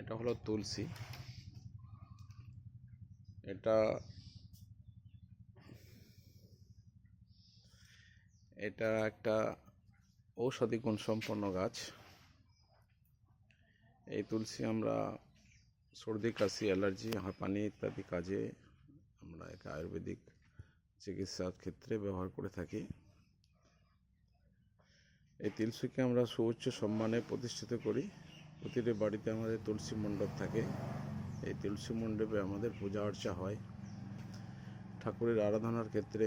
এটা হলো তুলসী। এটা এটা একটা ঔষধি গুণসম্পন্ন গাছ। এই তুলসী আমরা সর্দি কাশি অ্যালার্জি হাঁপানি ইত্যাদি কাজে আমরা একে আয়ুর্বেদিক চিকিৎসার ক্ষেত্রে ব্যবহার করে থাকি। এই তুলসীকে আমরা সুউচ্চ সম্মানে প্রতিষ্ঠিত করি। প্রতিটি বাড়িতে আমাদের তুলসী মণ্ডপ থাকে। এই তুলসী মণ্ডপে আমাদের পূজা অর্চা হয়। ঠাকুরের আরাধনার ক্ষেত্রে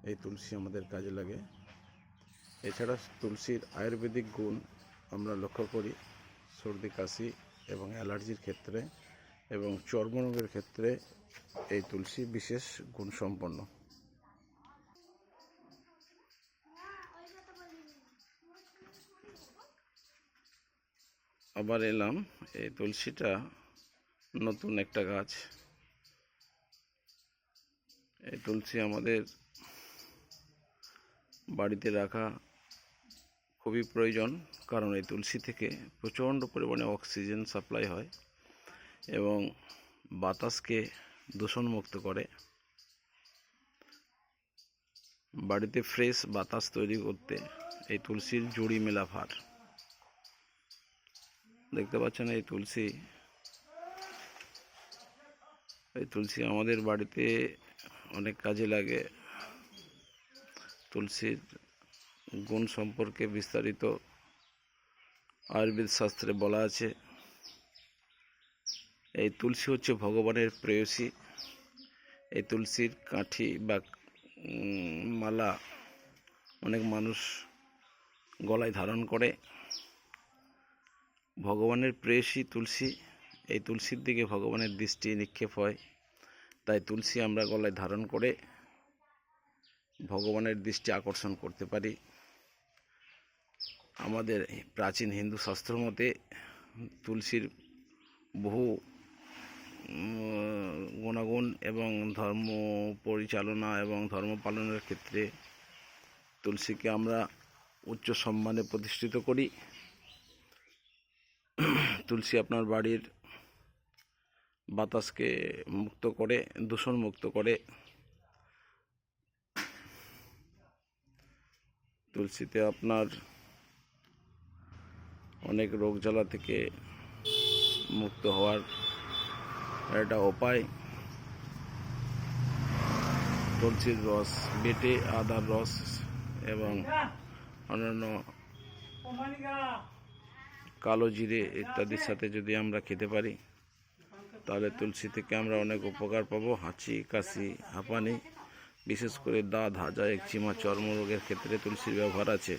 এই তুলসী আমাদের কাজে লাগে। এছাড়া তুলসীর আয়ুর্বেদিক গুণ আমরা লক্ষ্য করি সর্দি কাশি এবং অ্যালার্জির ক্ষেত্রে, এবং চর্মরোগের ক্ষেত্রে এই তুলসী বিশেষ গুণসম্পন্ন। আবার এলাম, এই তুলসীটা নতুন একটা গাছ। এই তুলসী আমাদের বাড়িতে রাখা খুবই প্রয়োজন, কারণ এই তুলসী থেকে প্রচণ্ড পরিমাণে অক্সিজেন সাপ্লাই হয় এবং বাতাসকে দূষণমুক্ত করে। বাড়িতে ফ্রেশ বাতাস তৈরি করতে এই তুলসীর জুড়ি মেলা ভার। দেখতে পাচ্ছেন এই তুলসী আমাদের বাড়িতে অনেক কাজে লাগে। তুলসীর গুণ সম্পর্কে বিস্তারিত আয়ুর্বেদ শাস্ত্রে বলা আছে। এই তুলসী হচ্ছে ভগবানের প্রেয়সী। এই তুলসীর কাঠি বা মালা অনেক মানুষ গলায় ধারণ করে। ভগবানের প্রেয়সী তুলসী, এই তুলসীর দিকে ভগবানের দৃষ্টি নিক্ষেপ হয়। তাই তুলসী আমরা গলায় ধারণ করে ভগবানের দৃষ্টি আকর্ষণ করতে পারি। আমাদের প্রাচীন হিন্দু শাস্ত্র মতে তুলসীর বহু গুণাগুণ এবং ধর্ম পরিচালনা এবং ধর্ম পালনের ক্ষেত্রে তুলসীকে আমরা উচ্চ সম্মানে প্রতিষ্ঠিত করি। তুলসী আপনার বাড়ির বাতাসকে মুক্ত করে, দূষণ মুক্ত করে। তুলসীতে আপনার অনেক রোগ জ্বালা থেকে মুক্ত হওয়ার একটা উপায়। তুলসীর রস বেটে আদার রস এবং অন্যান্য কালো জিরে ইত্যাদির সাথে যদি আমরা খেতে পারি, তাহলে তুলসী থেকে আমরা অনেক উপকার পাবো। হাঁচি কাশি হাঁপানি, বিশেষ করে দাঁত হাজা একজিমা চর্মরোগের ক্ষেত্রে তুলসীর ব্যবহার আছে।